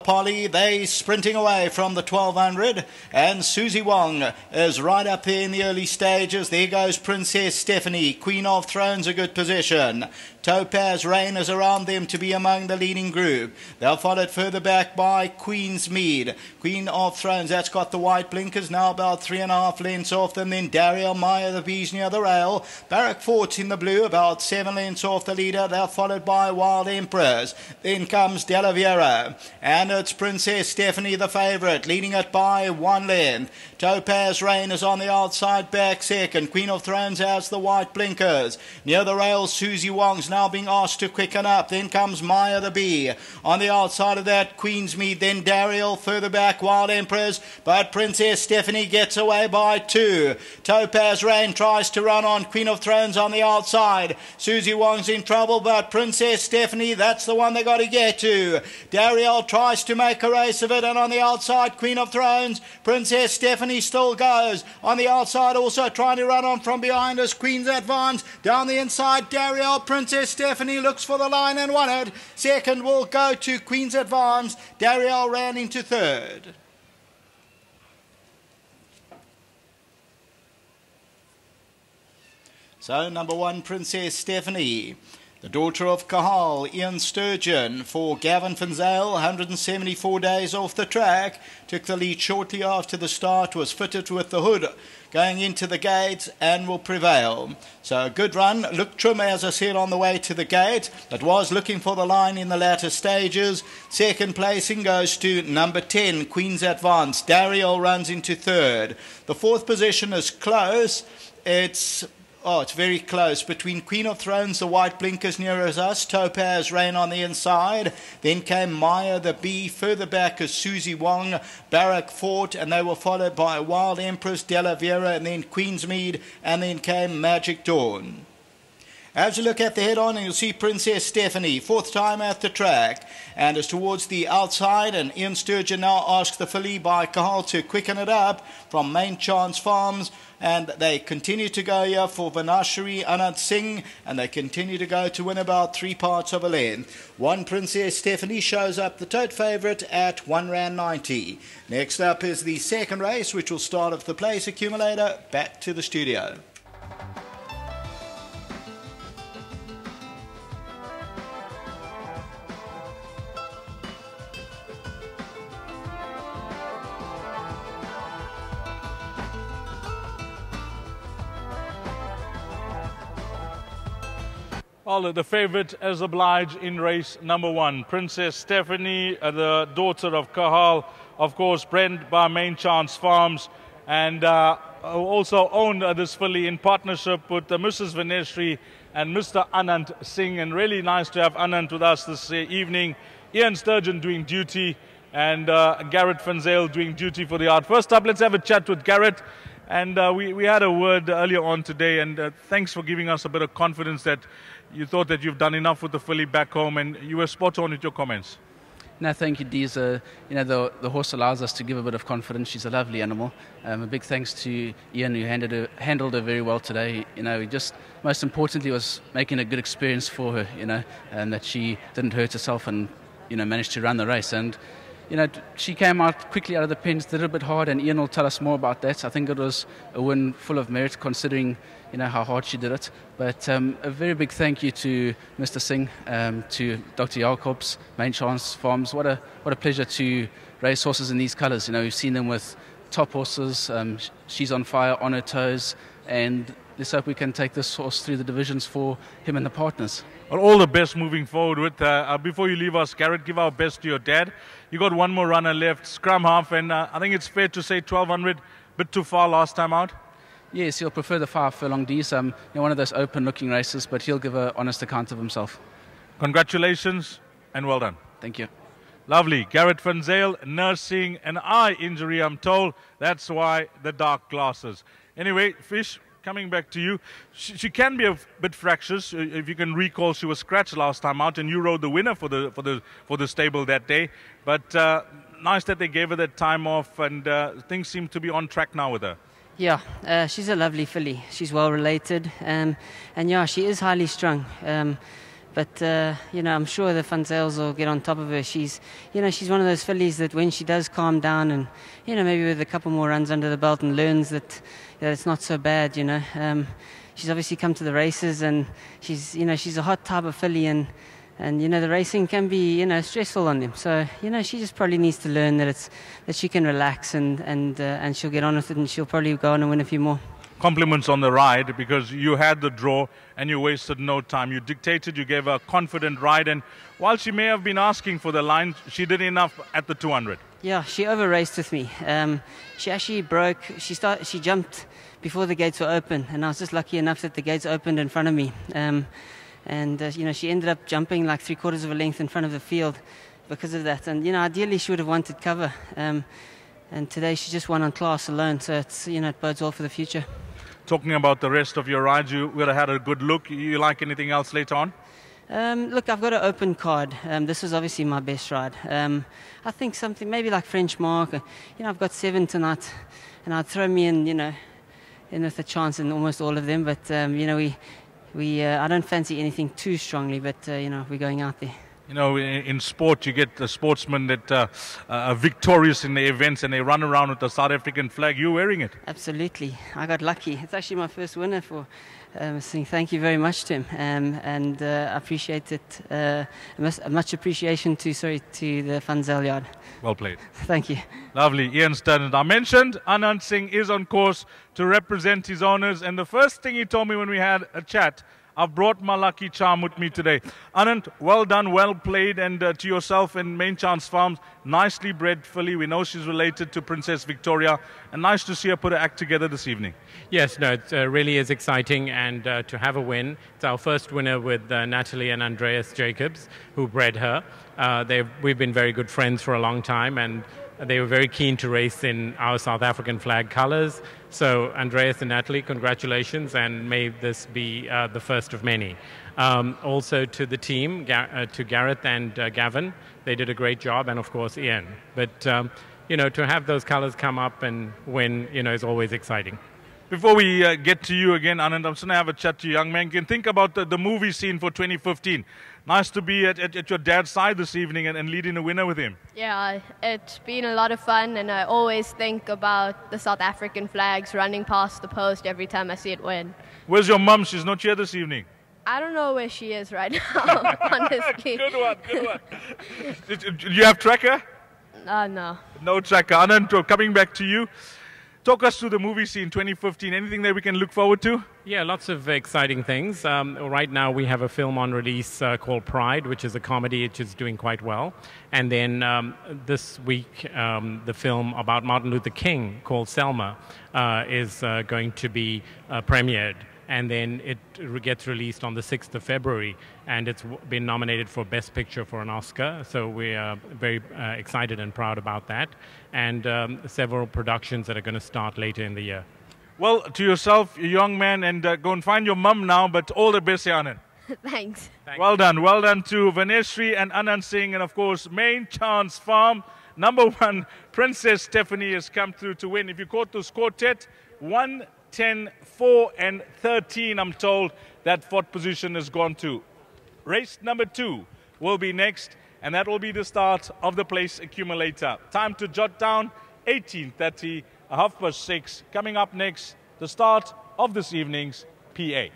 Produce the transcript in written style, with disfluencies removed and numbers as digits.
Polly. They sprinting away from the 1200, and Susie Wong is right up there in the early stages. There goes Princess Stephanie. Queen of Thrones, a good position. Topaz Rain is around them to be among the leading group. They're followed further back by Queen's Mead. Queen of Thrones, that's got the white blinkers, now about 3.5 lengths off them. Then Dariel Meyer, the bees near the rail. Barrack Fort in the blue, about 7 lengths off the leader. They're followed by Wild Empress. Then comes Della Viera. And it's Princess Stephanie, the favourite, leading it by 1 length. Topaz Rain is on the outside back second. Queen of Thrones has the white blinkers. Near the rail, Susie Wong's now being asked to quicken up. Then comes Maya the Bee. On the outside of that, Queen's Mead. Then Dariel, further back, Wild Empress. But Princess Stephanie gets away by 2. Topaz Rain tries to run on. Queen of Thrones on the outside. Susie Wong's in trouble, but Princess Stephanie, that's the one they got to get to. Dariel tries to make a race of it, and on the outside, Queen of Thrones. Princess Stephanie still goes. On the outside, also trying to run on from behind us, Queen's Advance. Down the inside, Dariel. Princess Stephanie looks for the line and won it. Second will go to Queen's Advance. Dariel ran into third. So, number 1, Princess Stephanie. The daughter of Kahal, Ian Sturgeon, for Gavin Finzale, 174 days off the track. Took the lead shortly after the start, was fitted with the hood going into the gate and will prevail. So a good run. Looked trim, as I said, on the way to the gate, but was looking for the line in the latter stages. Second placing goes to number 10, Queen's Advance. Dariel runs into third. The fourth position is close. It's very close between Queen of Thrones, the white blinkers nearest us, Topaz Rain on the inside. Then came Maya the Bee. Further back is Susie Wong, Barrack Fort, and they were followed by Wild Empress, Della Viera, and then Queen's Mead, and then came Magic Dawn. As you look at the head-on, you'll see Princess Stephanie, 4th time at the track, and is towards the outside, and Ian Sturgeon now asks the filly by Kahal to quicken it up from Main Chance Farms, and they continue to go here for Vanashri Anand Singh, and they continue to go to win about 3 parts of a length. 1 Princess Stephanie shows up the tote favourite at R1.90. Next up is the second race, which will start off the place accumulator. Back to the studio. Well, the favourite as obliged in race number 1, Princess Stephanie, the daughter of Kahal, of course, bred by Main Chance Farms, and also owned this filly in partnership with Mrs. Vaneshri and Mr. Anand Singh. And really nice to have Anand with us this evening. Ian Sturgeon doing duty, and Garrett Finzale doing duty for the yard. First up, let's have a chat with Garrett. And we had a word earlier on today, and thanks for giving us a bit of confidence that you thought that you've done enough with the filly back home, and you were spot on with your comments. No, thank you, Deez. The horse allows us to give a bit of confidence. She's a lovely animal. A big thanks to Ian, who handled her very well today. He just, most importantly, was making a good experience for her, and that she didn't hurt herself and, managed to run the race. And she came out quickly out of the pens, did it a bit hard, and Ian will tell us more about that. I think it was a win full of merit, considering how hard she did it. But a very big thank you to Mr. Singh, to Dr. Jacobs, Main Chance Farms. What a pleasure to race horses in these colours. We've seen them with top horses. She's on fire, on her toes, and let's hope we can take this horse through the divisions for him and the partners. Well, all the best moving forward. With before you leave us, Garrett, give our best to your dad. You got one more runner left, scrum half, and I think it's fair to say 1200, bit too far last time out. Yes, he'll prefer the 5 furlong D's. One of those open-looking races, but he'll give an honest account of himself. Congratulations and well done. Thank you. Lovely. Garrett Finzale nursing an eye injury, I'm told. That's why the dark glasses. Anyway, Fish, coming back to you, she can be a bit fractious. If you can recall, she was scratched last time out, and you rode the winner for the stable that day. But nice that they gave her that time off, and things seem to be on track now with her. Yeah, she's a lovely filly. She's well related, and yeah, she is highly strung. But I'm sure the Funzales will get on top of her. She's one of those fillies that when she does calm down and maybe with a couple more runs under the belt and learns that it's not so bad. She's obviously come to the races and she's a hot type of filly and the racing can be stressful on them. So she just probably needs to learn that she can relax and she'll get on with it and she'll probably go on and win a few more. Compliments on the ride, because you had the draw and you wasted no time. You dictated, you gave her a confident ride, and while she may have been asking for the line, she did enough at the 200. Yeah, she over-raced with me. She actually broke. She jumped before the gates were open, and I was just lucky enough that the gates opened in front of me. She ended up jumping like 3/4 of a length in front of the field because of that. And ideally she would have wanted cover. And today she just won on class alone, so it bodes well for the future. Talking about the rest of your rides, you would have had a good look. You like anything else later on? Look, I've got an open card. This was obviously my best ride. I think something maybe like French Mark. I've got 7 tonight, and I'd throw me in with a chance in almost all of them. But I don't fancy anything too strongly. But we're going out there. In sport, you get the sportsmen that are victorious in the events and they run around with the South African flag. You're wearing it. Absolutely. I got lucky. It's actually my first winner for saying thank you very much to him. And I appreciate it. Much appreciation to the Funzale yard. Well played. Thank you. Lovely. Ian Stern. I mentioned Anand Singh is on course to represent his owners. And the first thing he told me when we had a chat, I've brought my lucky charm with me today. Anand, well done, well played, and to yourself and Main Chance Farms, nicely bred filly. We know she's related to Princess Victoria, and nice to see her put her act together this evening. Yes, no, it really is exciting, and to have a win. It's our first winner with Natalie and Andreas Jacobs, who bred her. We've been very good friends for a long time, and they were very keen to race in our South African flag colours. So Andreas and Natalie, congratulations, and may this be the first of many. Also to the team, to Gareth and Gavin, they did a great job, and of course Ian. But to have those colours come up and win, is always exciting. Before we get to you again, Anand, I'm just going to have a chat to you, young man. You can think about the movie scene for 2015. Nice to be at your dad's side this evening and leading a winner with him. Yeah, it's been a lot of fun, and I always think about the South African flags running past the post every time I see it win. Where's your mum? She's not here this evening. I don't know where she is right now, honestly. Good one. Do you have tracker? No. No tracker. Anand, coming back to you. Talk us through the movie scene 2015. Anything that we can look forward to? Yeah, lots of exciting things. Right now we have a film on release called Pride, which is a comedy which is doing quite well. And then this week, the film about Martin Luther King called Selma is going to be premiered. And then it gets released on the 6th of February, and it's been nominated for Best Picture for an Oscar, so we are very excited and proud about that, and several productions that are going to start later in the year. Well, to yourself, you young man, and go and find your mum now, but all the best, Anand. Thanks. Well done to Vaneshri and Anand Singh, and of course, Main Chance Farm. Number 1, Princess Stephanie has come through to win. If you caught this quartet, 1, 10, 4, and 13, I'm told that 4th position has gone to. Race number 2 will be next, and that will be the start of the place accumulator. Time to jot down 18:30, 6:30. Coming up next, the start of this evening's PA.